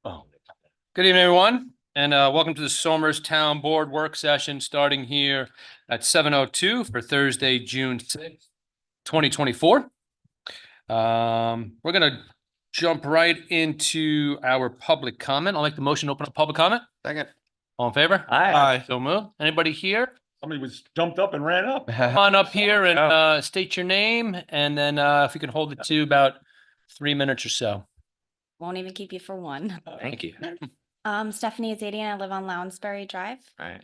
Oh. Good evening, everyone, and welcome to the Somers Town Board Work Session starting here at 7:02 for Thursday, June 6th, 2024. We're gonna jump right into our public comment. I'll make the motion to open up public comment. Second. All in favor? Aye. So moved. Anybody here? Somebody was jumped up and ran up. Come on up here and state your name, and then if you can hold it to about 3 minutes or so. Won't even keep you for one. Thank you. Stephanie Azadian, I live on Lounsbury Drive. Right.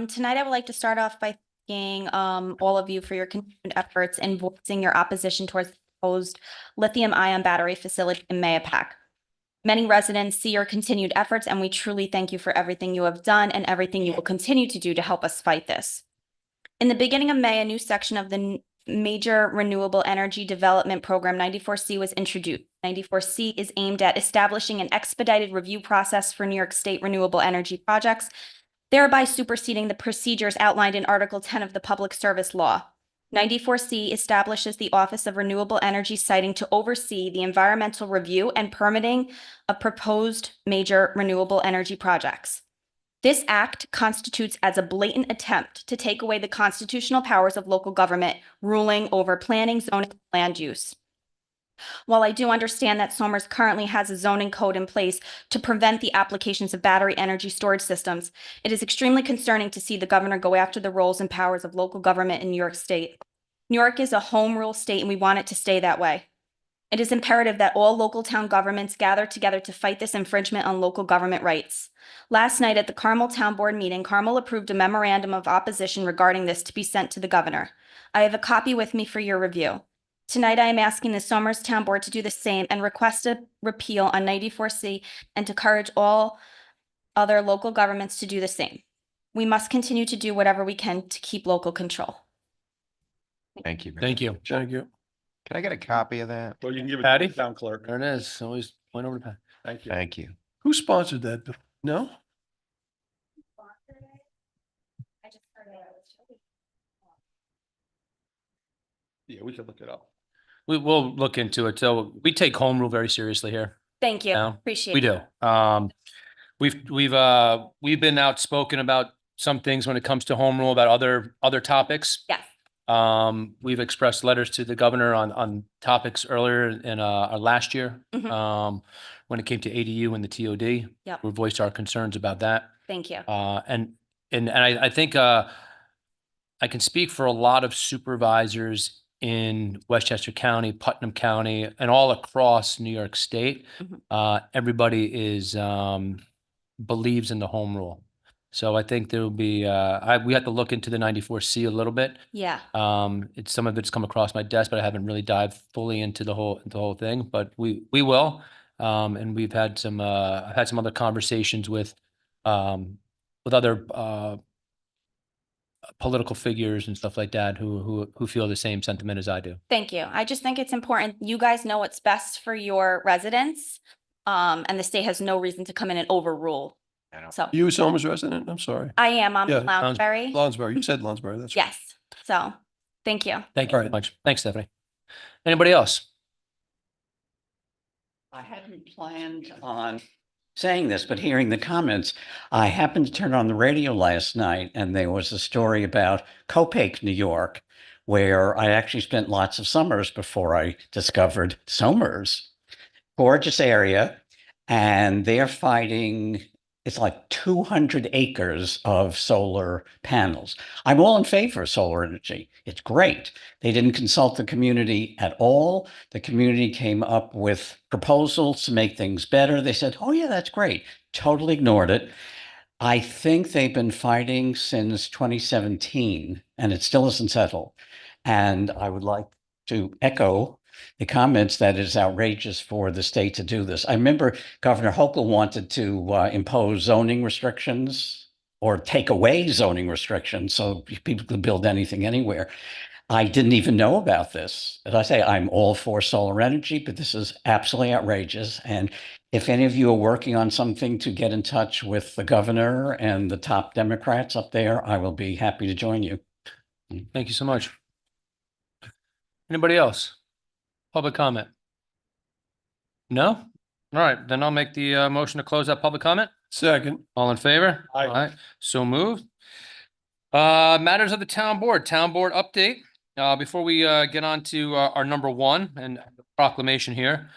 Tonight I would like to start off by thanking all of you for your continued efforts in voicing your opposition towards the proposed lithium-ion battery facility in Mayapack. Many residents see your continued efforts, and we truly thank you for everything you have done and everything you will continue to do to help us fight this. In the beginning of May, a new section of the Major Renewable Energy Development Program 94C was introduced. 94C is aimed at establishing an expedited review process for New York State renewable energy projects, thereby superseding the procedures outlined in Article 10 of the Public Service Law. 94C establishes the Office of Renewable Energy Siting to oversee the environmental review and permitting of proposed major renewable energy projects. This act constitutes as a blatant attempt to take away the constitutional powers of local government ruling over planning, zoning, and land use. While I do understand that Somers currently has a zoning code in place to prevent the applications of battery energy storage systems, it is extremely concerning to see the governor go after the roles and powers of local government in New York State. New York is a home rule state, and we want it to stay that way. It is imperative that all local town governments gather together to fight this infringement on local government rights. Last night at the Carmel Town Board meeting, Carmel approved a memorandum of opposition regarding this to be sent to the governor. I have a copy with me for your review. Tonight, I am asking the Somers Town Board to do the same and request a repeal on 94C and to encourage all other local governments to do the same. We must continue to do whatever we can to keep local control. Thank you. Thank you. Thank you. Can I get a copy of that? Well, you can give it Patty? to the town clerk. There it is. Always point over to Pat. Thank you. Thank you. Who sponsored that? No? Yeah, we can look it up. We'll look into it. So we take home rule very seriously here. Thank you. Yeah, Appreciate We it. do. We've been outspoken about some things when it comes to home rule about other topics. Yes. We've expressed letters to the governor on topics earlier in our last year. Mhm. When it came to ADU and the TOD. Yep. We voiced our concerns about that. Thank you. And I think I can speak for a lot of supervisors in Westchester County, Putnam County, and all across New York State. Mhm. Everybody is believes in the home rule. So I think there will be we have to look into the 94C a little bit. Yeah. It's some of it's come across my desk, but I haven't really dived fully into the whole thing. But we will. And we've had some I've had some other conversations with other political figures and stuff like that who feel the same sentiment as I do. Thank you. I just think it's important. You guys know what's best for your residents. And the state has no reason to come in and overrule. So You a Somers resident? I'm sorry. I am on Yeah, Lounsbury. Lonsbury. You said Lonsbury. That's right. Yes. So thank you. Thank you All very right. much. Thanks, Stephanie. Anybody else? I hadn't planned on saying this, but hearing the comments, I happened to turn on the radio last night and there was a story about Copake, New York, where I actually spent lots of summers before I discovered Somers. Gorgeous area. And they're fighting, it's like 200 acres of solar panels. I'm all in favor of solar energy. It's great. They didn't consult the community at all. The community came up with proposals to make things better. They said, oh yeah, that's great. Totally ignored it. I think they've been fighting since 2017 and it still isn't settled. And I would like to echo the comments that it's outrageous for the state to do this. I remember Governor Hochul wanted to impose zoning restrictions or take away zoning restrictions so people could build anything anywhere. I didn't even know about this. As I say, I'm all for solar energy, but this is absolutely outrageous. And if any of you are working on something to get in touch with the governor and the top Democrats up there, I will be happy to join you. Thank you so much. Anybody else? Public comment? No? All right, then I'll make the motion to close that public comment. Second. All in favor? Aye. So moved. Matters of the town board update. Before we get on to our number one and proclamation here,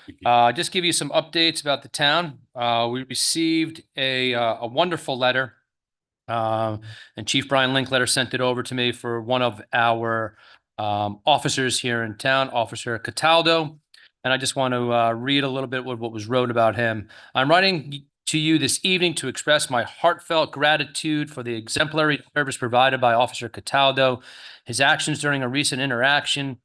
just give you some updates about the town. We received a wonderful letter. And Chief Brian Linkletter sent it over to me for one of our officers here in town, Officer Cataldo. And I just want to read a little bit what was wrote about him. I'm writing to you this evening to express my heartfelt gratitude for the exemplary service provided by Officer Cataldo. His actions during a recent interaction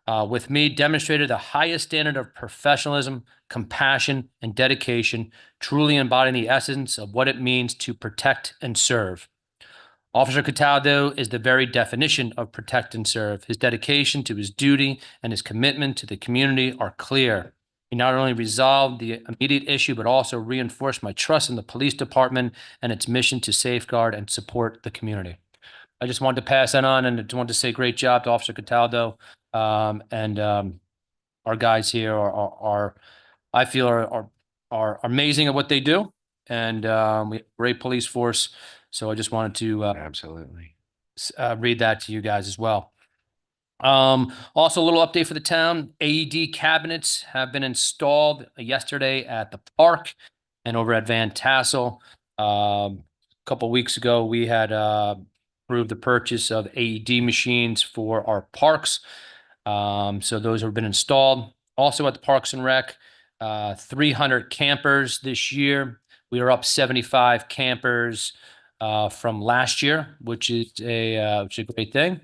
with me demonstrated the highest standard of professionalism, compassion, and dedication, truly embodying the essence of what it means to protect and serve. Officer Cataldo is the very definition of protect and serve. His dedication to his duty and his commitment to the community are clear. He not only resolved the immediate issue, but also reinforced my trust in the police department and its mission to safeguard and support the community. I just wanted to pass that on and just wanted to say great job to Officer Cataldo. And our guys here are I feel are amazing at what they do. And we have a great police force. So I just wanted to Absolutely. read that to you guys as well. Also a little update for the town. AED cabinets have been installed yesterday at the park and over at Van Tassel. A couple weeks ago, we had approved the purchase of AED machines for our parks. So those have been installed. Also at the Parks and Rec, 300 campers this year. We are up 75 campers from last year, which is a great thing.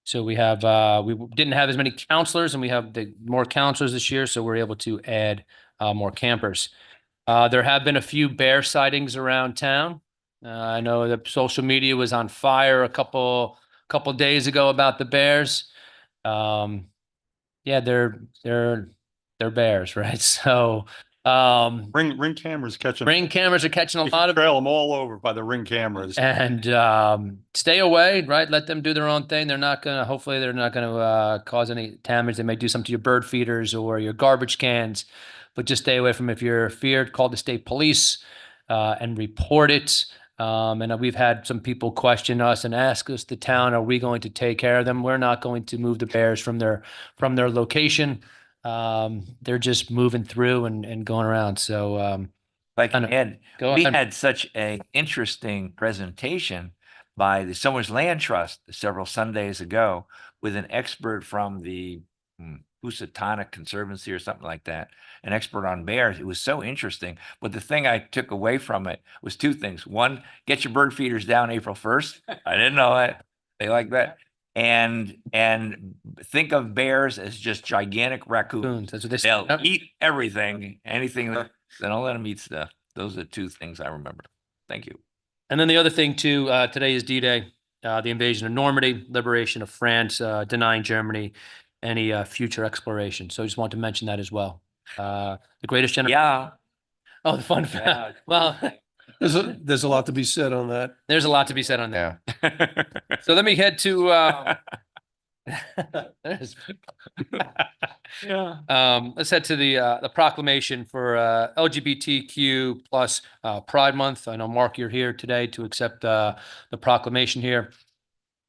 So we have we didn't have as many counselors, and we have more counselors this year, so we're able to add more campers. There have been a few bear sightings around town. I know that social media was on fire a couple days ago about the bears. Yeah, they're bears, right? So Ring cameras catching. ring cameras are catching a You lot can of trail them all over by the ring cameras. and stay away, right? Let them do their own thing. Hopefully they're not gonna cause any damage. They may do something to your bird feeders or your garbage cans, but just stay away from it. If you're feared, call the state police and report it. And we've had some people question us and ask us, the town, are we going to take care of them? We're not going to move the bears from their location. They're just moving through and going around. So If I can add, go we ahead. had such an interesting presentation by the Somers Land Trust several Sundays ago with an expert from the Housatonic Conservancy or something like that, an expert on bears. It was so interesting. But the thing I took away from it was two things. One, get your bird feeders down April 1st. I didn't know that. They like that. And think of bears as just gigantic raccoons. That's what they say. They'll Yep. eat everything, anything that, they don't let them eat stuff. Those are the two things I remember. Thank you. And then the other thing too, today is D-Day, the invasion of Normandy, liberation of France, denying Germany any future exploration. So I just want to mention that as well. The greatest generation. Yeah. Oh, the fun fact. Well, There's a lot to be said on that. there's a lot to be said on that. Yeah. So let me head to there's- Yeah. let's head to the proclamation for LGBTQ plus Pride Month. I know, Mark, you're here today to accept the proclamation here.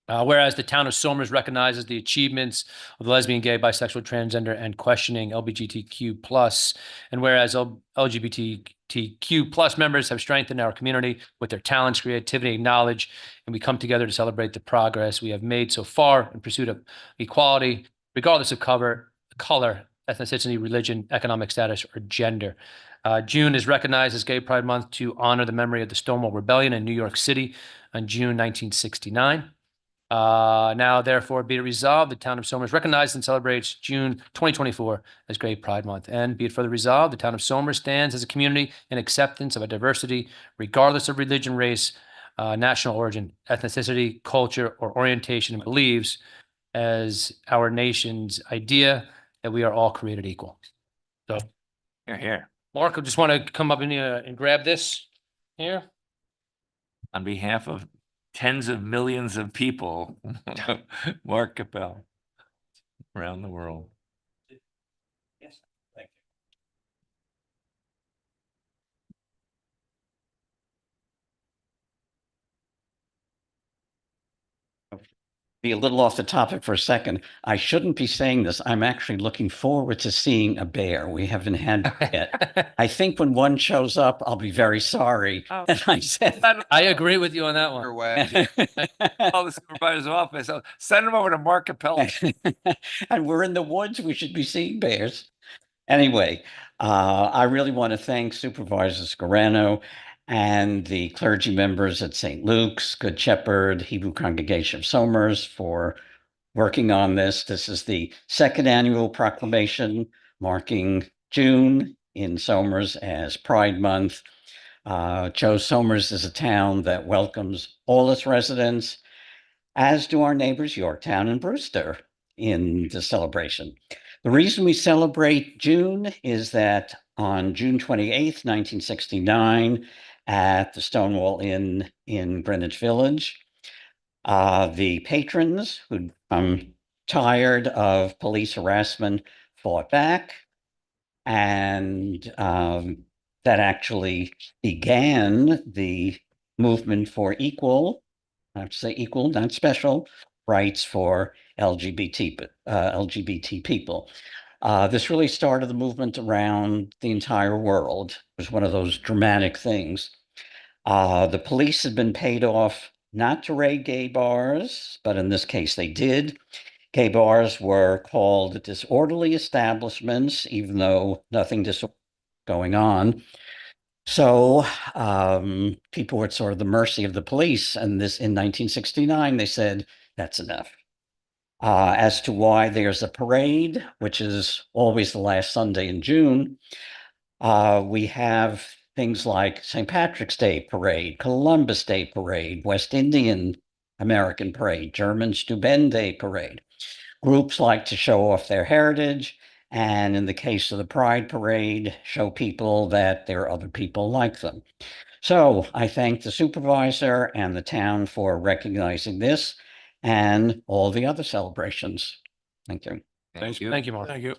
Whereas the town of Somers recognizes the achievements of the lesbian, gay, bisexual, transgender, and questioning LGBTQ plus, and whereas LGBTQ plus members have strengthened our community with their talents, creativity, and knowledge, and we come together to celebrate the progress we have made so far in pursuit of equality, regardless of color, ethnicity, religion, economic status, or gender. June is recognized as Gay Pride Month to honor the memory of the Stonewall Rebellion in New York City on June 1969. Now, therefore, be it resolved, the town of Somers recognizes and celebrates June 2024 as Gay Pride Month. And be it further resolved, the town of Somers stands as a community in acceptance of a diversity, regardless of religion, race, national origin, ethnicity, culture, or orientation, and believes as our nation's idea that we are all created equal. So, Here. Mark, I just want to come up and grab this here. On behalf of tens of millions of people, Mark Capel, around the world. Yes, thank be a little off the topic for a second. I shouldn't be saying this. I'm actually looking forward to seeing a bear. We haven't had one yet. I think when one shows up, I'll be very sorry. Oh. And I said, I agree with you on that one. Call the supervisor's office. Oh, send them over to Mark Capella. and we're in the woods. We should be seeing bears. Anyway, I really want to thank Supervisor Scarano and the clergy members at St. Luke's, Good Shepherd, Hebrew Congregation of Somers for working on this. This is the second annual proclamation marking June in Somers as Pride Month. Joe Somers is a town that welcomes all its residents, as do our neighbors Yorktown and Brewster in the celebration. The reason we celebrate June is that on June 28th, 1969, at the Stonewall Inn in Greenwich Village, the patrons who'd tired of police harassment fought back, and that actually began the movement for equal, I have to say equal, not special, rights for LGBT people. This really started the movement around the entire world. It was one of those dramatic things. The police had been paid off not to raid gay bars, but in this case they did. Gay bars were called disorderly establishments, even though nothing disorderly going on. So people were at sort of the mercy of the police. And this in 1969, they said, that's enough. As to why there's a parade, which is always the last Sunday in June, we have things like St. Patrick's Day Parade, Columbus Day Parade, West Indian American Parade, German Stubende Parade. Groups like to show off their heritage, and in the case of the Pride Parade, show people that there are other people like them. So I thank the supervisor and the town for recognizing this and all the other celebrations. Thank you. Thank you. Thank you, Mark. Thank you.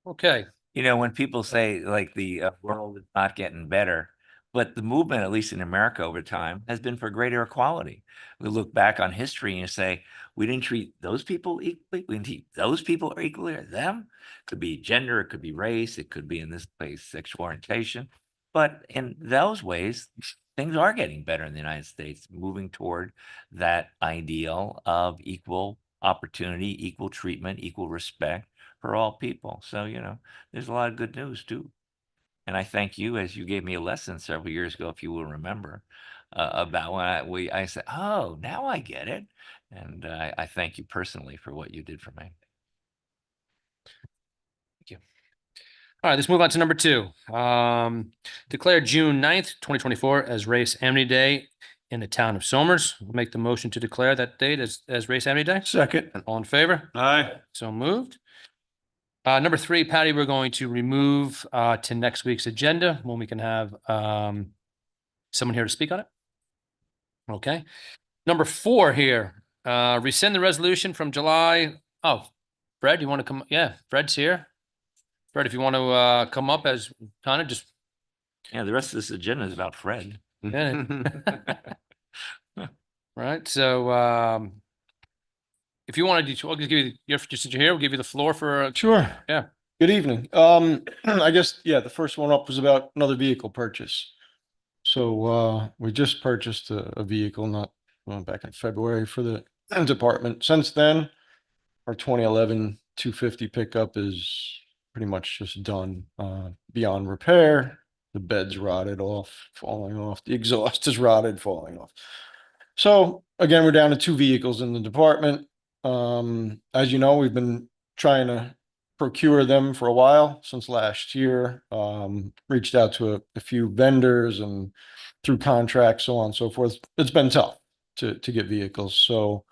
Okay. You know, when people say like the world is not getting better, but the movement, at least in America over time, has been for greater equality. We look back on history and say, we didn't treat those people equally. We didn't treat those people equally or them. It could be gender, it could be race, it could be in this case, sexual orientation. But in those ways, things are getting better in the United States, moving toward that ideal of equal opportunity, equal treatment, equal respect for all people. So, you know, there's a lot of good news too. And I thank you, as you gave me a lesson several years ago, if you will remember, about when I said, oh, now I get it. And I thank you personally for what you did for me. All right, let's move on to number 2. Declare June 9th, 2024 as Race Amity Day in the town of Somers. We'll make the motion to declare that date as Race Amity Day. Second. All in favor? Aye. So moved. Number 3, Patty, we're going to remove to next week's agenda when we can have someone here to speak on it. Okay. Number 4 here, rescind the resolution from July. Oh, Fred, you want to come? Yeah, Fred's here. Fred, if you want to come up as kind of just. Yeah, the rest of this agenda is about Fred. Yeah. Right. So if you want to, I'll just give you since you're here, we'll give you the floor for. Sure. Yeah. Good evening. I guess, yeah, the first one up was about another vehicle purchase. So we just purchased a vehicle back in February for the department. Since then, our 2011 250 pickup is pretty much just done, beyond repair. The bed's rotted off, falling off. The exhaust is rotted, falling off. So again, we're down to 2 vehicles in the department. As you know, we've been trying to procure them for a while, since last year. Reached out to a few vendors and through contracts, so on and so forth. It's been tough to get vehicles. So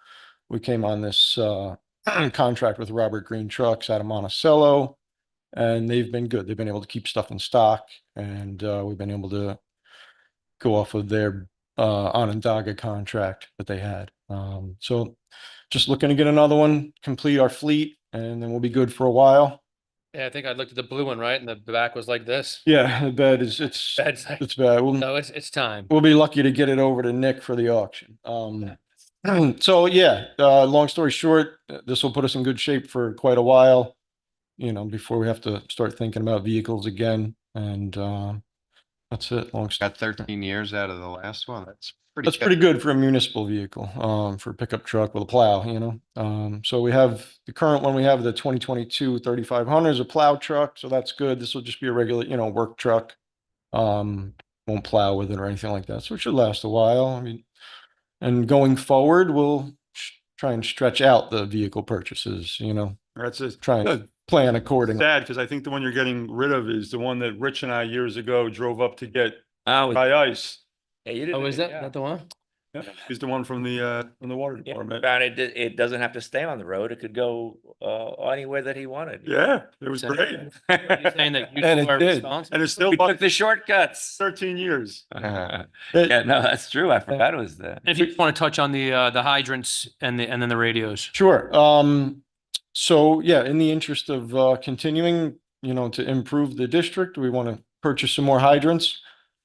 we came on this contract with Robert Green Trucks out of Monticello, and they've been good. They've been able to keep stuff in stock, and we've been able to go off of their Onondaga contract that they had. So just looking to get another one, complete our fleet, and then we'll be good for a while. Yeah, I think I looked at the blue one, right? And the back was like this. Yeah, the bed is, it's Bad. bad. So it's time. We'll be lucky to get it over to Nick for the auction. So yeah, long story short, this will put us in good shape for quite a while, you know, before we have to start thinking about vehicles again. And, that's it. Got 13 years out of the last one. That's That's pretty good for a municipal vehicle, for a pickup truck with a plow, you know? So we have the current one, we have the 2022 3500 is a plow truck, so that's good. This will just be a regular, you know, work truck. Won't plow with it or anything like that, so it should last a while. I mean, and going forward, we'll try and stretch out the vehicle purchases, you know, That's just try and good. plan accordingly. Sad because I think the one you're getting rid of is the one that Rich and I years ago drove up to get Oh, dry ice. yeah, you didn't. Oh, is that, yeah. that the one? Yeah, he's the one from the water Yeah, department. found it doesn't have to stay on the road. It could go anywhere that he wanted. Yeah, it was So- great. You're saying that you And it two are did. responsible? And it's still We took the shortcuts. 13 years. Yeah, no, that's true. I forgot it was the. If you just want to touch on the hydrants and then the radios. Sure. So yeah, in the interest of continuing, you know, to improve the district, we want to purchase some more hydrants.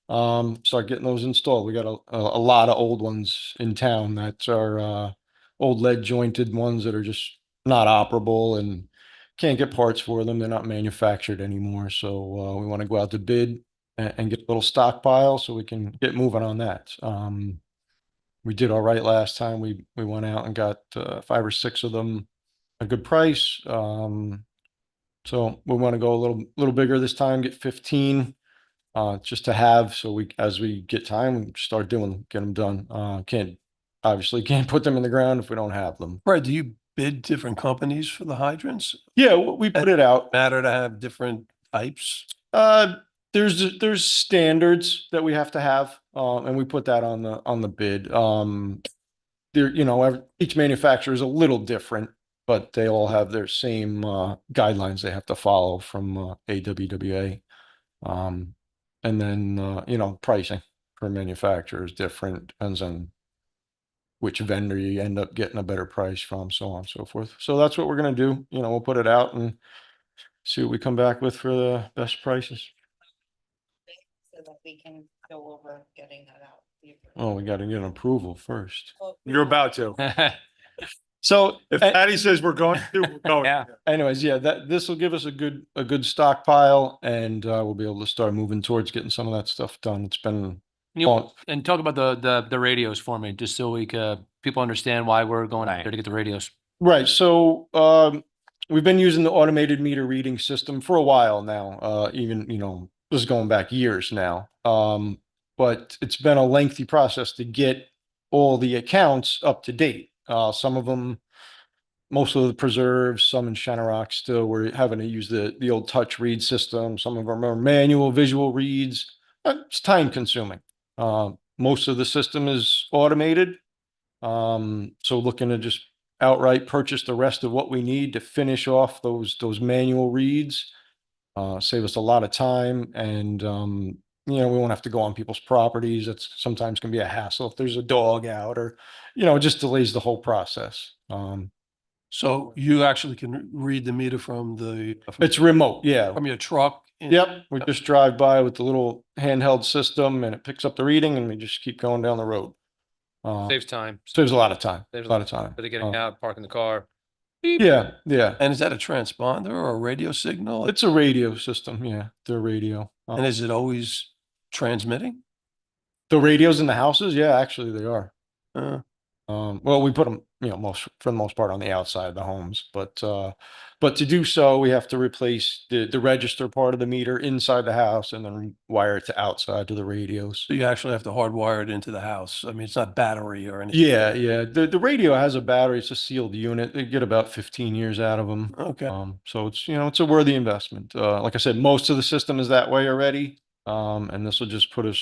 Start getting those installed. We got a lot of old ones in town that are old lead jointed ones that are just not operable and can't get parts for them. They're not manufactured anymore. So we want to go out to bid and get a little stockpile so we can get moving on that. We did all right last time. We went out and got 5 or 6 of them, a good price. So we want to go a little bigger this time, get 15, just to have, so as we get time, we start doing them, get them done. Obviously can't put them in the ground if we don't have them. Fred, do you bid different companies for the hydrants? Yeah, we put it out. Matter to have different types? There's standards that we have to have, and we put that on the bid. There, you know, each manufacturer is a little different, but they all have their same guidelines they have to follow from AWWA. And then you know, pricing per manufacturer is different, depends on which vendor you end up getting a better price from, so on and so forth. So that's what we're gonna do. You know, we'll put it out and see what we come back with for the best prices. So that we can go over getting that out. Oh, we gotta get an approval first. You're about to. So If Patty says we're going to, we're going. Yeah. anyways, yeah, this will give us a good stockpile, and we'll be able to start moving towards getting some of that stuff done. It's been long. And talk about the radios for me, just so people understand why we're going out Right. there to get the radios. Right, so we've been using the automated meter reading system for a while now, even, you know, this is going back years now. But it's been a lengthy process to get all the accounts up to date. Some of them, most of the preserves, some in Shannon still, we're having to use the old touch read system. Some of them are manual visual reads. It's time consuming. Most of the system is automated. So looking to just outright purchase the rest of what we need to finish off those manual reads. Save us a lot of time, and you know, we won't have to go on people's properties. That's sometimes can be a hassle if there's a dog out, or, you know, it just delays the whole process. So you actually can read the meter from It's remote, yeah. from your truck? Yep, we just drive by with the little handheld system and it picks up the reading and we just keep going down the road. Saves time. Saves a lot of time, Saves a lot of time. For getting Uh, out, parking the car. Yeah, yeah. And is that a transponder or a radio signal? It's a radio system, yeah, the radio. And is it always transmitting? The radios in the houses, yeah, actually they are. Uh, Well, we put them, you know, for the most part on the outside of the homes, but to do so, we have to replace the register part of the meter inside the house and then wire it to outside to the radios. So you actually have to hardwire it into the house. I mean, it's not battery or anything. Yeah, yeah. The radio has a battery. It's a sealed unit. They get about 15 years out of them. Okay. So it's, you know, it's a worthy investment. Like I said, most of the system is that way already. And this will just put us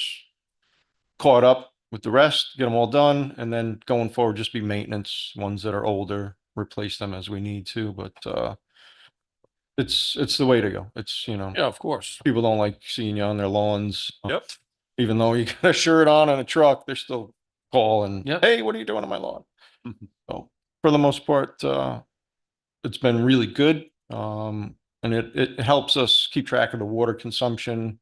caught up with the rest, get them all done, and then going forward, just be maintenance, ones that are older, replace them as we need to, but it's the way to go. It's, you know, Yeah, of course. people don't like seeing you on their lawns. Yep. Even though you got a shirt on and a truck, they're still calling, Yep. hey, what are you doing on my lawn? So for the most part, it's been really good. And it helps us keep track of the water consumption.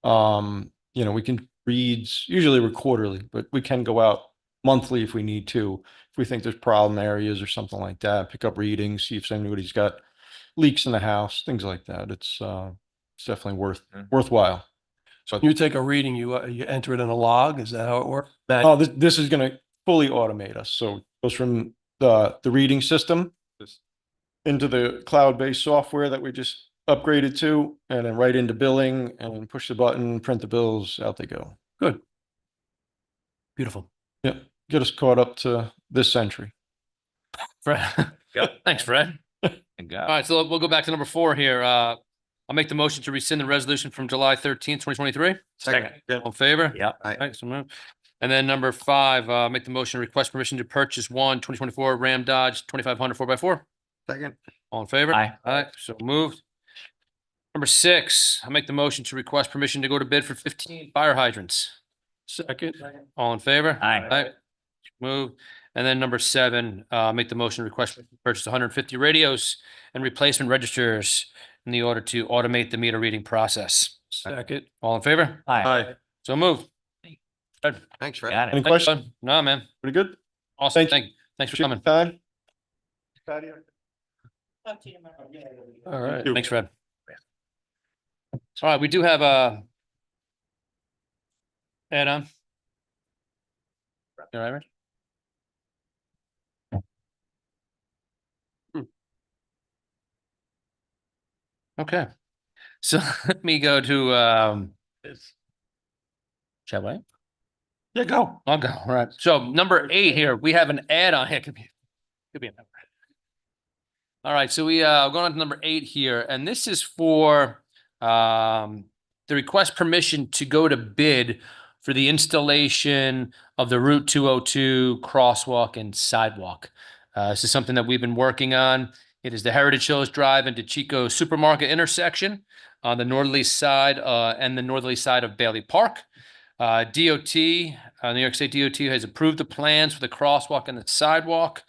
We can usually we're quarterly, but we can go out monthly if we need to. If we think there's problem areas or something like that, pick up readings, see if anybody's got leaks in the house, things like that. It's definitely worthwhile. So You take a reading, you enter it in a log. Is that how it works? oh, this is going to fully automate us. So it goes from the reading system into the cloud-based software that we just upgraded to, and then right into billing, and then push the button, print the bills, out they go. Good. Beautiful. Yep, get us caught up to this century. Fred. Thanks, Fred. And go. All right, so we'll go back to number 4 here. I'll make the motion to rescind the resolution from July 13th, 2023. Second. All in favor? Yeah. Aye. Right, so moved. And then number 5, make the motion to request permission to purchase 2024 Ram Dodge 2500 4x4. Second. All in favor? Aye. Aye, so moved. Number 6, I'll make the motion to request permission to go to bid for 15 fire hydrants. Second. All in favor? Aye. Move. And then number 7, make the motion to request to purchase 150 radios and replacement registers in the order to automate the meter reading process. Second. All in favor? Aye. So moved. Fred, Thanks, Fred. Got Any it. thanks, questions? bud. No, man. Pretty good? Awesome. Thank you. Thanks for Appreciate coming. your time. Talk to you tomorrow. All right. Thanks, Fred. All right, we do have add on. You all right, Rich? Okay, so let me go to shall I? Yeah, go. I'll go. All right. So number 8 here, we have an add-on. It could be a number. All right. So we going on to number 8 here, and this is for the request permission to go to bid for the installation of the Route 202 crosswalk and sidewalk. This is something that we've been working on. It is the Heritage Hills Drive into Chico Supermarket intersection on the northerly side and the northerly side of Bailey Park. DOT, New York State DOT has approved the plans for the crosswalk and the sidewalk.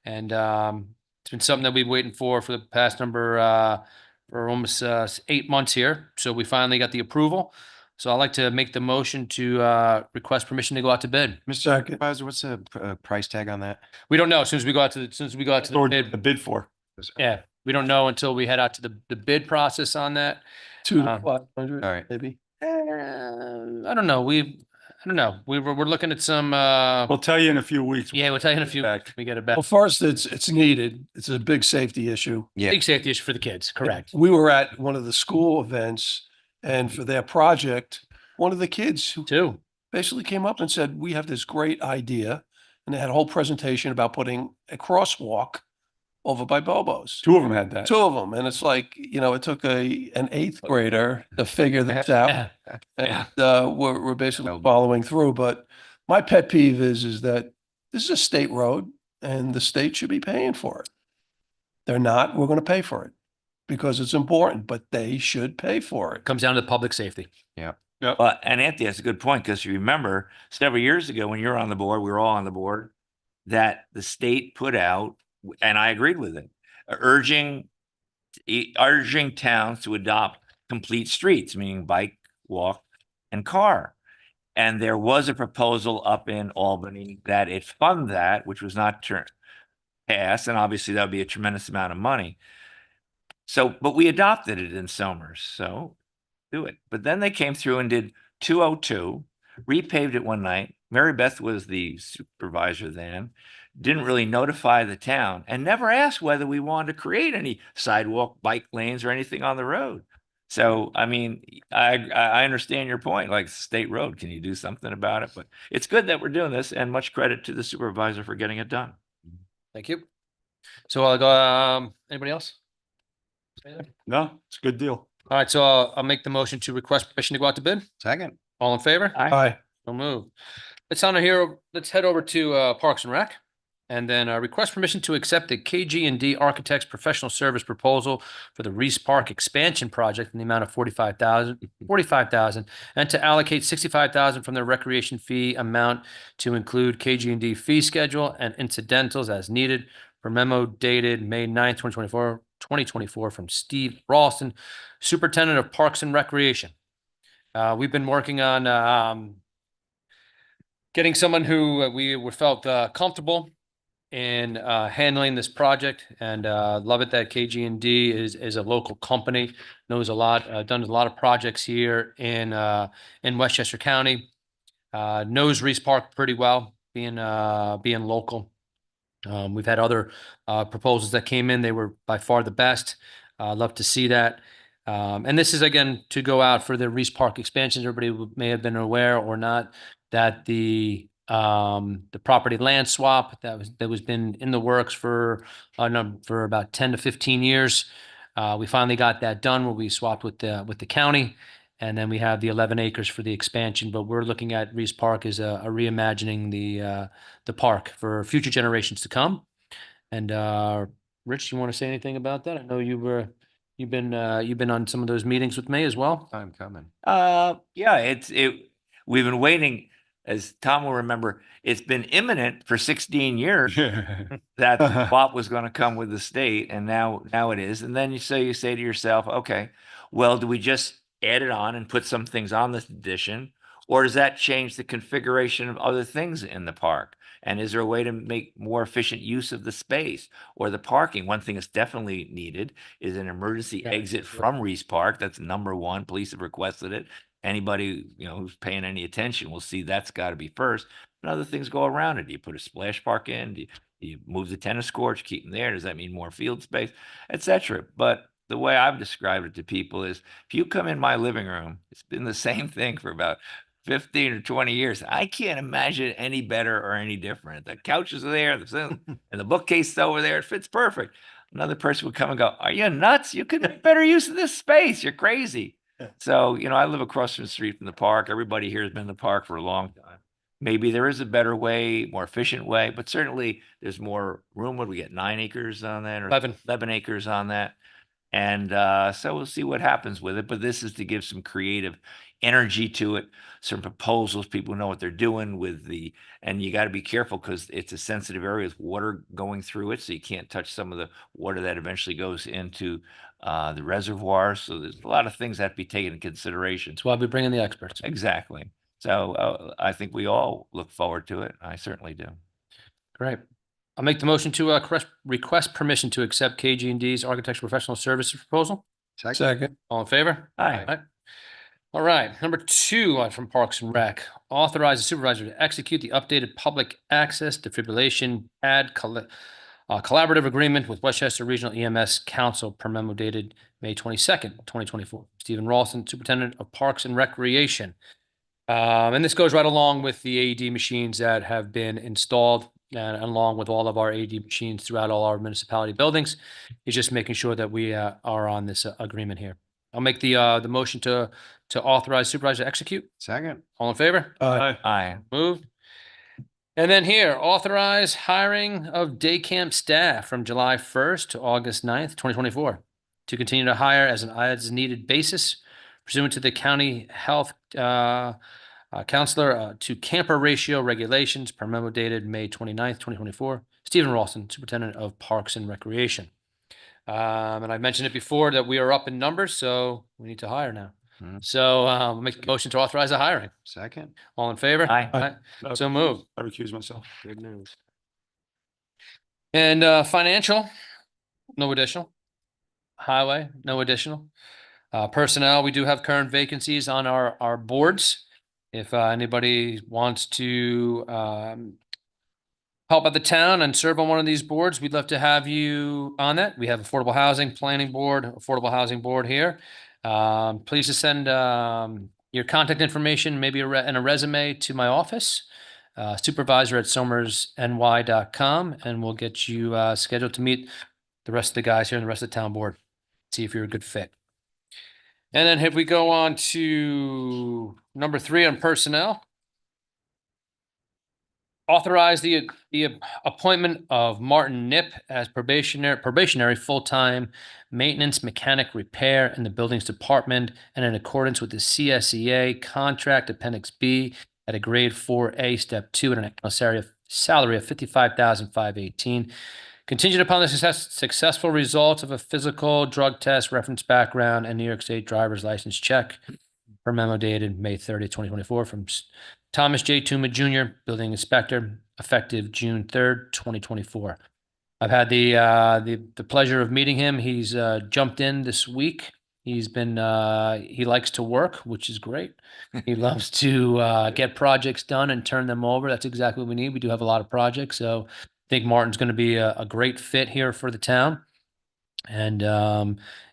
And it's been something that we've been waiting for the past for almost 8 months here. So we finally got the approval. So I'd like to make the motion to request permission to go out to bid. Mr. Second. Supervisor, what's the price tag on that? We don't know as soon as we go out to the Or bid. the bid for. Yeah, we don't know until we head out to the bid process on that. 2 to Um, 500. all right. Maybe. I don't know. I don't know. We're looking at some. We'll tell you in a few weeks. Yeah, we'll tell you in a few. Back. We get it back. Well, first, it's needed. It's a big safety issue. Yeah. Big safety issue for the kids. Correct. We were at one of the school events, and for their project, one of the kids who Two. basically came up and said, "We have this great idea," and they had a whole presentation about putting a crosswalk over by Bobo's. 2 of them had that. 2 of them, and it's like, it took an 8th grader to figure this out. Yeah. And we're basically following through. But my pet peeve is that this is a state road and the state should be paying for it. They're not. We're going to pay for it because it's important, but they should pay for it. Comes down to the public safety. Well, and Anthony, that's a good point, because you remember several years ago when you were on the board, we were all on the board, that the state put out, and I agreed with it, urging towns to adopt complete streets, meaning bike, walk, and car. And there was a proposal up in Albany that it fund that, which was not passed, and obviously that would be a tremendous amount of money. So, but we adopted it in Somers, so do it. But then they came through and did 202, repaved it one night. Mary Beth was the supervisor then, didn't really notify the town, and never asked whether we wanted to create any sidewalk, bike lanes, or anything on the road. So, I mean, I understand your point, like state road, can you do something about it? But it's good that we're doing this, and much credit to the supervisor for getting it done. Thank you. So I'll go, anybody else? No, it's a good deal. All right, so I'll make the motion to request permission to go out to bid. Second. All in favor? Aye. So move. Let's head over to Parks and Rec. And then request permission to accept the KG&D Architects Professional Service Proposal for the Reese Park Expansion Project in the amount of $45,000, and to allocate $65,000 from their recreation fee amount to include KG&D fee schedule and incidentals as needed for memo dated May 9th, 2024 from Steve Ralston, Superintendent of Parks and Recreation. We've been working on getting someone who we felt comfortable in handling this project, and love it that KG&D is a local company, knows a lot, done a lot of projects here in Westchester County, knows Reese Park pretty well, being local. We've had other proposals that came in. They were by far the best. Love to see that. And this is again to go out for the Reese Park expansion. Everybody may have been aware or not that the property land swap that was been in the works for about 10 to 15 years. We finally got that done where we swapped with the county, and then we have the 11 acres for the expansion. But we're looking at Reese Park as a reimagining the park for future generations to come. And Rich, you want to say anything about that? I know you've been on some of those meetings with me as well. Time coming. Yeah, we've been waiting, as Tom will remember, it's been imminent for 16 years that the swap was going to come with the state, and now it is. And then you say to yourself, okay, well, do we just add it on and put some things on this addition, or does that change the configuration of other things in the park? And is there a way to make more efficient use of the space or the parking? One thing that's definitely needed is an emergency exit from Reese Park. That's number one. Police have requested it. Anybody, who's paying any attention will see that's got to be first. And other things go around it. Do you put a splash park in? Do you move the tennis courts, keep them there? Does that mean more field space, etc.? But the way I've described it to people is, if you come in my living room, it's been the same thing for about 15 or 20 years. I can't imagine any better or any different. The couches are there, and the bookcase is over there. It fits perfect. Another person would come and go, "Are you nuts? You could make better use of this space. You're crazy." So, I live across the street from the park. Everybody here has been in the park for a long time. Maybe there is a better way, more efficient way, but certainly there's more room. What do we get? 9 acres on that, or 11 acres on that. And so we'll see what happens with it. But this is to give some creative energy to it, some proposals. People know what they're doing with and you got to be careful because it's a sensitive area with water going through it. So you can't touch some of the water that eventually goes into the reservoir. So there's a lot of things that have to be taken into consideration. That's why we bring in the experts. Exactly. So I think we all look forward to it. I certainly do. Great. I'll make the motion to request permission to accept KG&D's architectural professional services proposal. Second. All in favor? Aye. All right. Number 2 from Parks and Rec, authorize the supervisor to execute the updated public access defibrillation collaborative agreement with Westchester Regional EMS Council per memo dated May 22nd, 2024. Stephen Ralston, Superintendent of Parks and Recreation. And this goes right along with the AED machines that have been installed, and along with all of our AED machines throughout all our municipality buildings. It's just making sure that we are on this agreement here. I'll make the motion to authorize supervisor to execute. Second. All in favor? Aye. Moved. And then here, authorize hiring of day camp staff from July 1st to August 9th, 2024, to continue to hire as an as-needed basis pursuant to the county health counselor to camper ratio regulations per memo dated May 29th, 2024. Stephen Ralston, Superintendent of Parks and Recreation. And I mentioned it before that we are up in numbers, so we need to hire now. So make the motion to authorize the hiring. Second. All in favor? Aye. So moved. I recuse myself. Good news. And financial, no additional. Highway, no additional. Personnel, we do have current vacancies on our boards. If anybody wants to help out the town and serve on one of these boards, we'd love to have you on that. We have Affordable Housing Planning Board, Affordable Housing Board here. Please just send your contact information, maybe and a resume to my office, supervisor@somersny.com, and we'll get you scheduled to meet the rest of the guys here and the rest of the town board. See if you're a good fit. And then if we go on to number 3 on personnel, authorize the appointment of Martin Nip as probationary full-time maintenance mechanic repair in the buildings department, and in accordance with the CSEA contract Appendix B at a grade 4A step 2 at an salary of $55,518. Contingent upon the successful results of a physical drug test, reference background, and New York State driver's license check per memo dated May 30th, 2024 from Thomas J. Tuma Jr., Building Inspector, effective June 3rd, 2024. I've had the pleasure of meeting him. He's jumped in this week. He's been he likes to work, which is great. He loves to get projects done and turn them over. That's exactly what we need. We do have a lot of projects, so I think Martin's going to be a great fit here for the town. And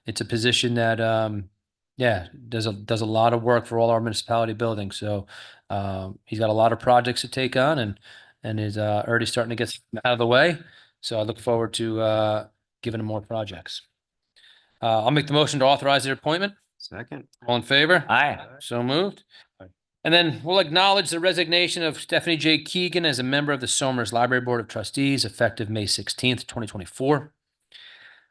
it's a position that yeah, does a lot of work for all our municipality buildings. So he's got a lot of projects to take on and is already starting to get out of the way. So I look forward to giving him more projects. I'll make the motion to authorize their appointment. Second. All in favor? Aye. So moved. And then we'll acknowledge the resignation of Stephanie J. Keegan as a member of the Somers Library Board of Trustees effective May 16th, 2024.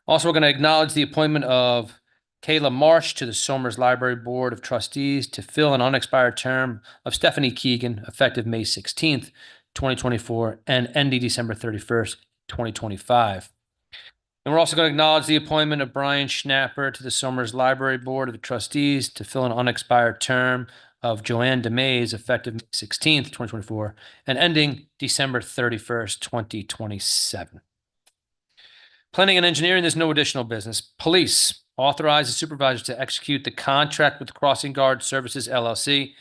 Also, we're going to acknowledge the appointment of Kayla Marsh to the Somers Library Board of Trustees to fill an unexpired term of Stephanie Keegan effective May 16th, 2024 and ending December 31st, 2025. And we're also going to acknowledge the appointment of Brian Schnapper to the Somers Library Board of Trustees to fill an unexpired term of Joanne DeMays effective May 16th, 2024 and ending December 31st, 2027. Planning and engineering, there's no additional business. Police, authorize the supervisor to execute the contract with Crossing Guard Services LLC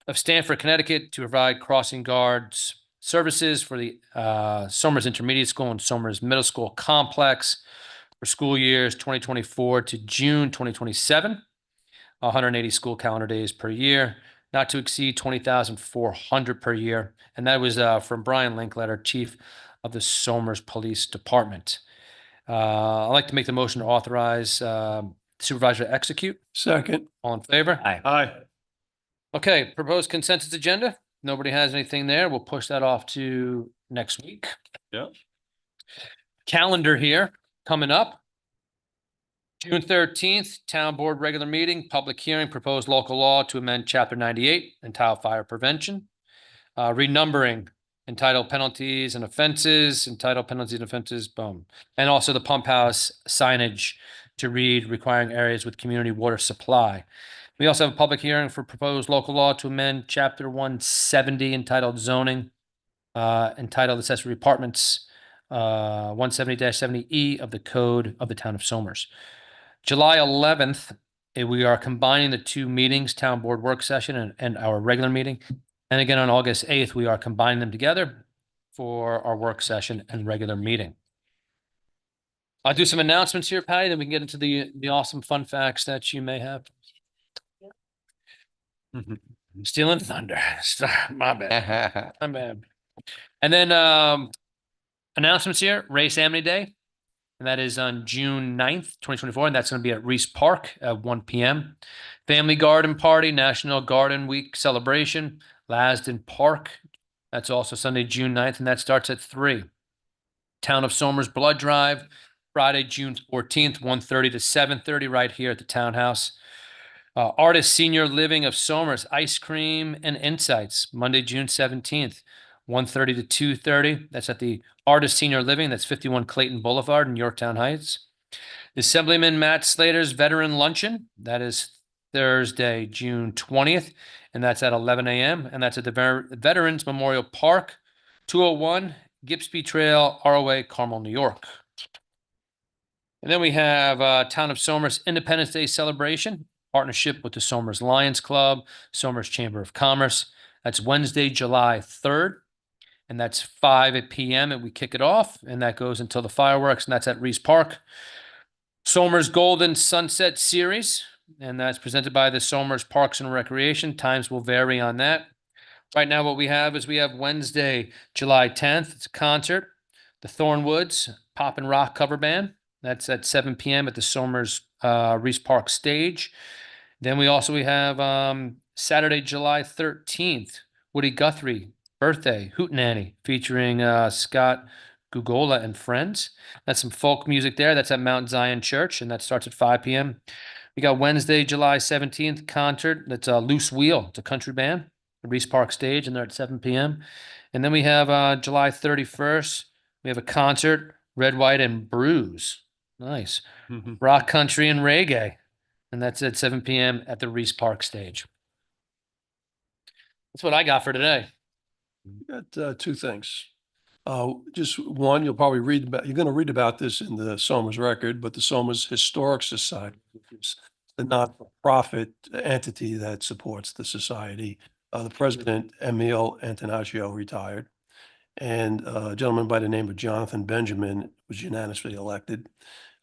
of Stamford, Connecticut to provide crossing guards services for the Somers Intermediate School and Somers Middle School complex for school years 2024 to June 2027, 180 school calendar days per year, not to exceed 20,400 per year. And that was from Brian Linkletter, Chief of the Somers Police Department. I'd like to make the motion to authorize supervisor to execute. Second. All in favor? Aye. Aye. Okay, proposed consensus agenda. Nobody has anything there. We'll push that off to next week. Yeah. Calendar here coming up. June 13th, Town Board regular meeting, public hearing, proposed local law to amend Chapter 98 entitled Fire Prevention. Renumbering entitled Penalties and Offenses, boom. And also the pump house signage to read requiring areas with community water supply. We also have a public hearing for proposed local law to amend Chapter 170 entitled Zoning, entitled Accessory Apartments, 170-70E of the Code of the Town of Somers. July 11th, we are combining the two meetings, Town Board Work Session and our regular meeting. And again, on August 8th, we are combining them together for our work session and regular meeting. I'll do some announcements here, Patty, then we can get into the awesome fun facts that you may have. Stealing thunder. My bad. My bad. And then announcements here, Race Amity Day. And that is on June 9th, 2024. And that's going to be at Reese Park at 1 p.m. Family Garden Party, National Garden Week celebration, Lasden Park. That's also Sunday, June 9th, and that starts at 3. Town of Somers Blood Drive, Friday, June 14th, 1:30 to 7:30, right here at the Townhouse. Artist Senior Living of Somers, Ice Cream and Insights, Monday, June 17th, 1:30 to 2:30. That's at the Artist Senior Living. That's 51 Clayton Boulevard in Yorktown Heights. Assemblyman Matt Slater's Veteran Luncheon. That is Thursday, June 20th, and that's at 11 a.m. And that's at the Veterans Memorial Park, 201 Gipsby Trail, ROA, Carmel, New York. And then we have Town of Somers Independence Day celebration, partnership with the Somers Lions Club, Somers Chamber of Commerce. That's Wednesday, July 3rd, and that's 5 p.m. and we kick it off, and that goes until the fireworks, and that's at Reese Park. Somers Golden Sunset Series, and that's presented by the Somers Parks and Recreation. Times will vary on that. Right now, what we have is we have Wednesday, July 10th. It's a concert, the Thornwoods Pop and Rock Cover Band. That's at 7 p.m. at the Somers Reese Park stage. Then we have Saturday, July 13th, Woody Guthrie birthday hootenanny featuring Scott Gugola and friends. That's some folk music there. That's at Mount Zion Church, and that starts at 5 p.m. We got Wednesday, July 17th concert. That's a Loose Wheel. It's a country band, the Reese Park stage, and they're at 7 p.m. And then we have July 31st. We have a concert, Red, White, and Bruise. Nice. Mhm. Rock Country and Reggae. And that's at 7 PM at the Reese Park stage. That's what I got for today. Got two things. Just one, you'll probably read about, you're going to read about this in the Somers Record, but the Somers Historic Society is the not-for-profit entity that supports the society. The president, Emil Antonaccio, retired. And a gentleman by the name of Jonathan Benjamin was unanimously elected.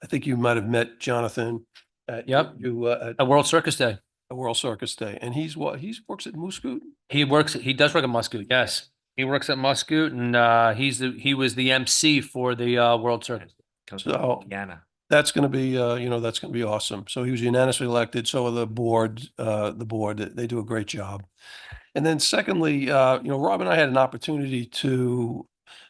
I think you might have met Jonathan at Yep. at At World Circus Day. World Circus Day. And he's what? He works at Muscoot? He does work at Muscoot, yes. He works at Muscoot and he was the MC for the World Circus. Comes So- from Indiana. That's going to be, that's going to be awesome. So he was unanimously elected. So are the board, they do a great job. And then secondly, Rob and I had an opportunity to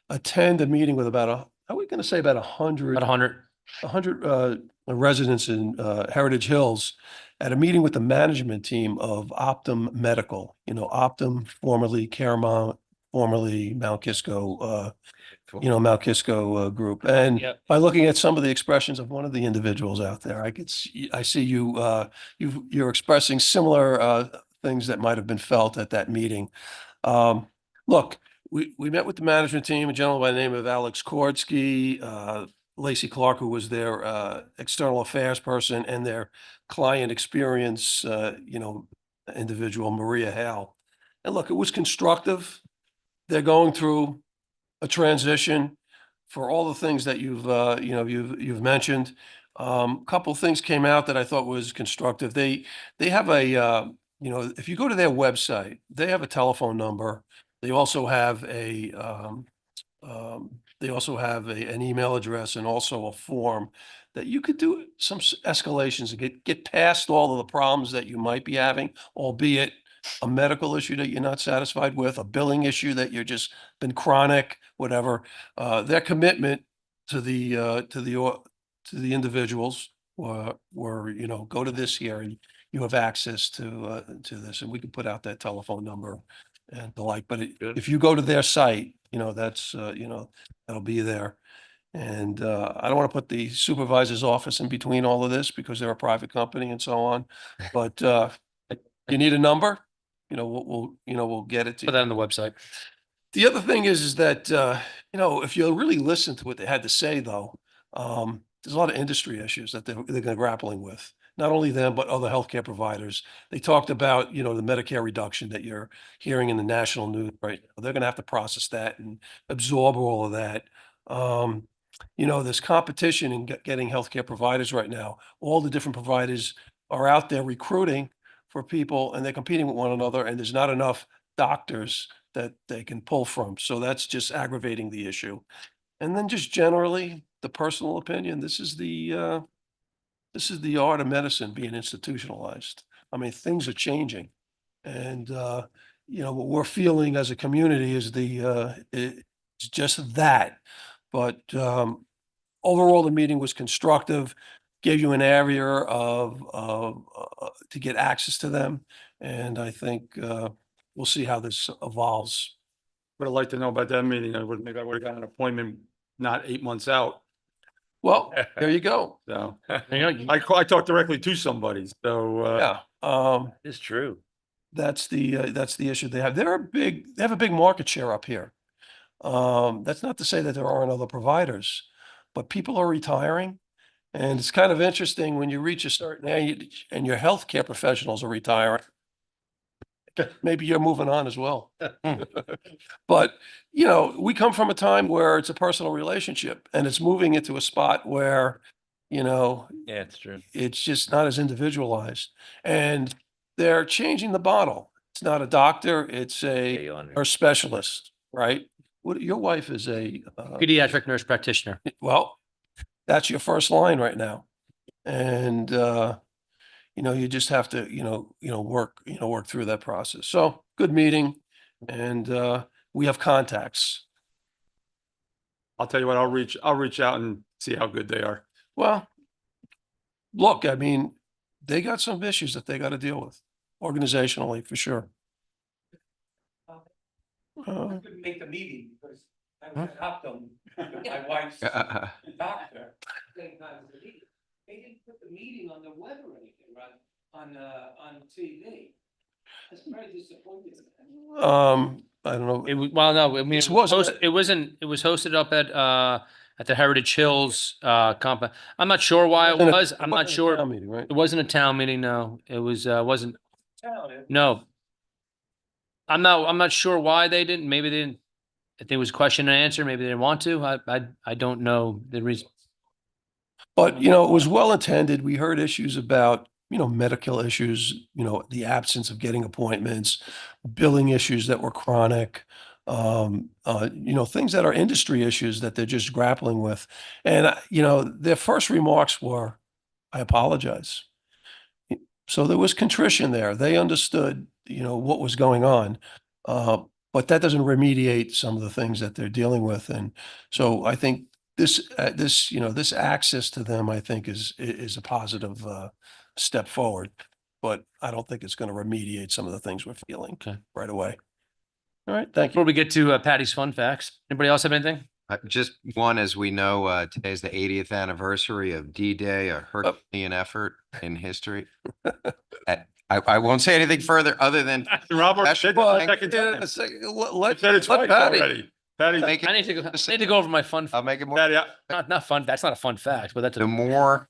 attend a meeting with about how are we going to say about 100, About 100. 100 residents in Heritage Hills at a meeting with the management team of Optum Medical, Optum, formerly Caramount, formerly Mount Kisco, Mount Kisco Group. And Yep. by looking at some of the expressions of one of the individuals out there, I see you're expressing similar things that might have been felt at that meeting. Look, we met with the management team, a gentleman by the name of Alex Kordsky, Lacey Clark, who was their external affairs person, and their client experience, individual, Maria Hale. And look, it was constructive. They're going through a transition for all the things that you've mentioned. Couple of things came out that I thought was constructive. They have if you go to their website, they have a telephone number. They also have an email address and also a form that you could do some escalations and get past all of the problems that you might be having, albeit a medical issue that you're not satisfied with, a billing issue that you're just been chronic, whatever. Their commitment to the individuals were, go to this here and you have access to this, and we can put out that telephone number and the like. But if you go to their site, that'll be there. And I don't want to put the supervisor's office in between all of this because they're a private company and so on. But you need a number, we'll get it to Put you. that on the website. The other thing is that, if you really listen to what they had to say, though, there's a lot of industry issues that they're grappling with. Not only them, but other healthcare providers. They talked about, the Medicare reduction that you're hearing in the national news right now. They're going to have to process that and absorb all of that. There's competition in getting healthcare providers right now. All the different providers are out there recruiting for people and they're competing with one another, and there's not enough doctors that they can pull from. So that's just aggravating the issue. And then just generally, the personal opinion, this is the art of medicine being institutionalized. I mean, things are changing. And, what we're feeling as a community is it's just that. But overall, the meeting was constructive, gave you an area to get access to them. And I think we'll see how this evolves. What I'd like to know about that meeting, maybe I would have got an appointment not 8 months out. Well, there you go. So You I talked directly to somebody. So Yeah. It's true. That's the issue they have. They have a big market share up here. That's not to say that there aren't other providers, but people are retiring. And it's kind of interesting when you reach a certain age and your healthcare professionals are retiring. Maybe you're moving on as well. But, we come from a time where it's a personal relationship and it's moving into a spot where, Yeah, it's true. it's just not as individualized. And they're changing the bottle. It's not a doctor, it's a nurse specialist, right? Your wife is a, Pediatric nurse practitioner. well, that's your first line right now. And, you just have to, work through that process. So good meeting. And, we have contacts. I'll tell you what, I'll reach out and see how good they are. Well, look, I mean, they got some issues that they got to deal with organizationally for sure. I couldn't make the meeting because Huh? was at Optum, my wife's doctor. Same time as the meeting. They didn't put the meeting on the web or anything, on TV. That's very disappointing. I don't know. It was, well, no, I mean, This wasn't it was hosted up at the Heritage Hills, comp. I'm not sure why it was. I'm not sure. Town meeting, right? It wasn't a town meeting, no. It was, wasn't, no. I'm not sure why they didn't. Maybe they didn't. If there was question and answer, maybe they didn't want to. I don't know the reason. But, you know, it was well attended. We heard issues about, you know, medical issues, you know, the absence of getting appointments, billing issues that were chronic, you know, things that are industry issues that they're just grappling with. And, you know, their first remarks were, I apologize. So there was contrition there. They understood, you know, what was going on. But that doesn't remediate some of the things that they're dealing with. And so I think this, you know, this access to them, I think is a positive, step forward. But I don't think it's going to remediate some of the things we're feeling Okay. right away. All right. Thank Before you. we get to Patty's fun facts, anybody else have anything? Just one, as we know, today's the 80th anniversary of D-Day, a Herculean effort in history. I won't say anything further other than Robert, That's said fine. the second time. I Let said it's let right Patty- already. Patty, make I it, need to go over my fun, I'll make it more, Patty, not fun. That's not a fun fact, but that's the a, more,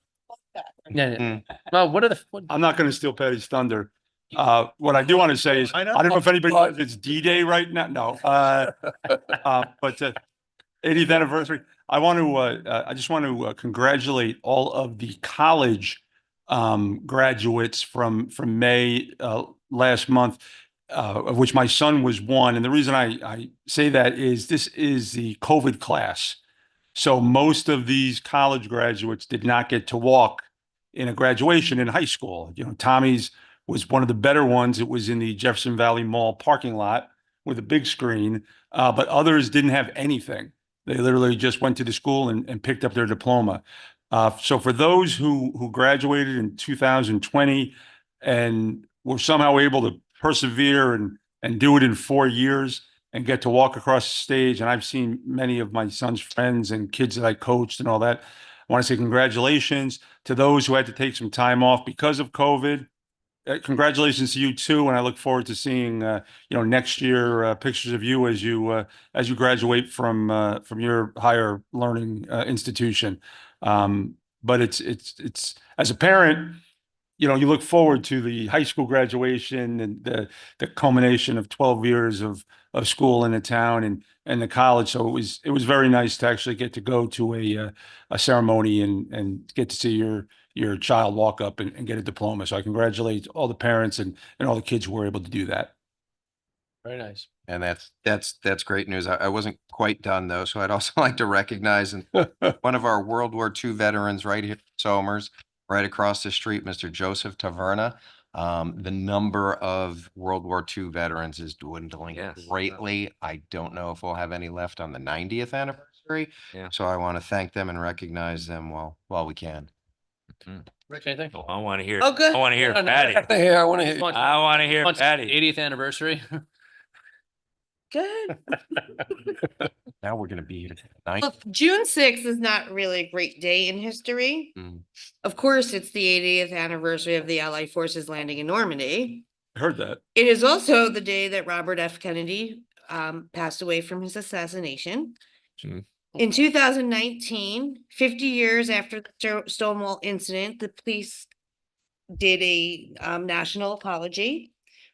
yeah. Well, what are the, I'm not going to steal Patty's thunder. What I do want to say is, I don't know if anybody knows it's D-Day right now. No. But 80th anniversary. I want to, I just want to congratulate all of the college graduates from May last month, of which my son was one. And the reason I say that is this is the COVID class. So most of these college graduates did not get to walk in a graduation in high school. You know, Tommy's was one of the better ones. It was in the Jefferson Valley Mall parking lot with a big screen, but others didn't have anything. They literally just went to the school and picked up their diploma. So for those who graduated in 2020 and were somehow able to persevere and do it in 4 years and get to walk across the stage, and I've seen many of my son's friends and kids that I coached and all that, I want to say congratulations to those who had to take some time off because of COVID. Congratulations to you too, and I look forward to seeing you know, next year pictures of you as you graduate from your higher learning institution. But it's as a parent, you know, you look forward to the high school graduation and the culmination of 12 years of school in the town and the college. So it was very nice to actually get to go to a ceremony and get to see your child walk up and get a diploma. So I congratulate all the parents and all the kids who were able to do that. very nice. and that's great news. I wasn't quite done though. So I'd also like to recognize one of our World War II veterans right here, in Somers, right across the street, Mr. Joseph Taverna. The number of World War II veterans is dwindling Yes. greatly. I don't know if we'll have any left on the 90th anniversary. Yeah. So I want to thank them and recognize them while we can. Rich, anything? Oh, I want to hear, Oh, good. I want to hear No, no. Patty. Hey, I want to hear. I want to hear Patty. 80th anniversary. Good. Now we're going to be here tonight. Look, June 6th is not really a great day in history. Mm. Of course, it's the 80th anniversary of the Allied forces landing in Normandy. I heard that. It is also the day that Robert F. Kennedy passed away from his assassination. Mm. In 2019, 50 years after the Stonewall incident, the police did a national apology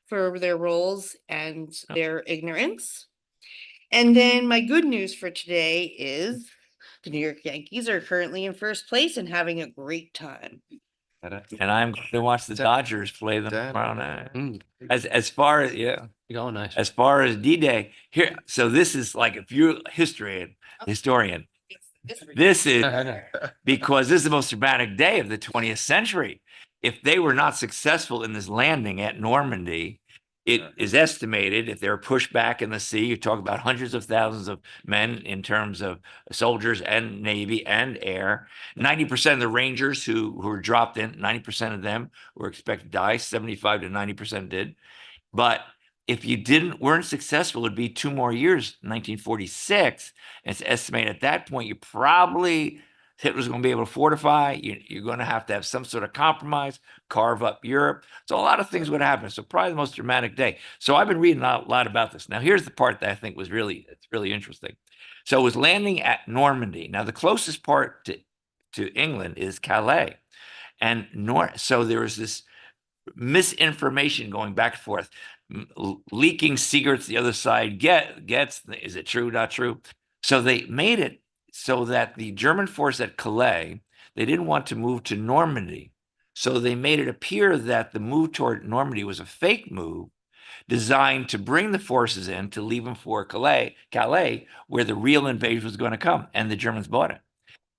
for their roles and their ignorance. And then my good news for today is the New York Yankees are currently in first place and having a great time. And I'm going to watch the Dodgers play them Dad. tomorrow night. Mm, As far as, yeah, you going nice. as far as D-Day here. So this is like, if you're a historian, this is I know. because this is the most dramatic day of the 20th century. If they were not successful in this landing at Normandy, it is estimated if they were pushed back in the sea, you talk about hundreds of thousands of men in terms of soldiers and Navy and air. 90% of the Rangers who were dropped in, 90% of them were expected to die, 75 to 90% did. But if you weren't successful, it'd be 2 more years, 1946. And it's estimated at that point, you probably, Hitler's going to be able to fortify. You're going to have some sort of compromise, carve up Europe. So a lot of things would happen. So probably the most dramatic day. So I've been reading a lot about this. Now, here's the part that I think was it's really interesting. So it was landing at Normandy. Now, the closest part to England is Calais. And so there was this misinformation going back and forth, leaking secrets the other side gets. Is it true, not true? So they made it so that the German force at Calais, they didn't want to move to Normandy. So they made it appear that the move toward Normandy was a fake move designed to bring the forces in to leave them for Calais, where the real invasion was going to come. And the Germans bought it.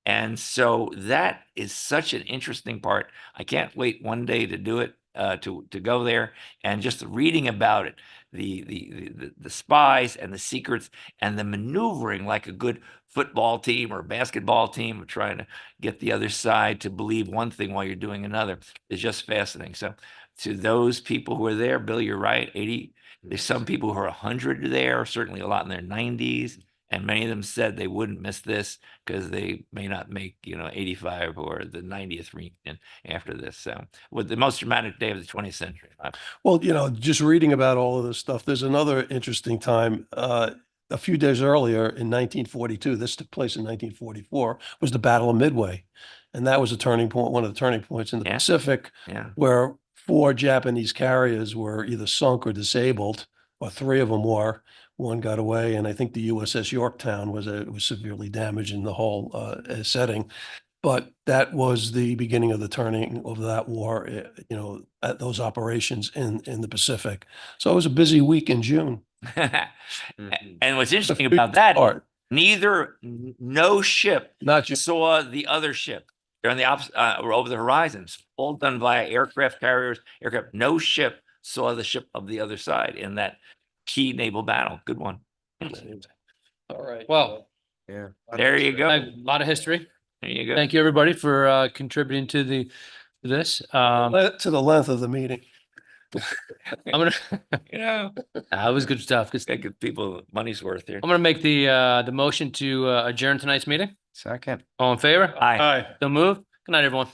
And so that is such an interesting part. I can't wait one day to do it, to go there, and just reading about it, the spies and the secrets and the maneuvering like a good football team or basketball team of trying to get the other side to believe one thing while you're doing another is just fascinating. So to those people who are there, Bill, you're right. 80. There's some people who are 100 there, certainly a lot in their 90s. And many of them said they wouldn't miss this because they may not make, 85 or the 90th reunion after this. So, with the most dramatic day of the 20th century. Well, just reading about all of this stuff, there's another interesting time. A few days earlier in 1942, this took place in 1944, was the Battle of Midway. And that was a turning point, one of the turning points in the Yeah. Pacific, Yeah. where 4 Japanese carriers were either sunk or disabled, or 3 of them were. One got away, and I think the USS Yorktown was severely damaged in the whole setting. But that was the beginning of the turning of that war, at those operations in the Pacific. So it was a busy week in June. And what's interesting The about that, part, no ship not just saw the other ship. They're on the opposite, or over the horizons, all done via aircraft carriers, aircraft. No ship saw the ship of the other side in that key naval battle. Good one. all right. Well, Yeah. There you go. a lot of history. There you go. Thank you, everybody, for contributing to this. To the length of the meeting. I'm gonna. That was good stuff. Good stuff. Gotta give people money's worth here. I'm gonna make the motion to adjourn tonight's meeting. Second. All in favor? Aye. Aye. So move. Good night, everyone.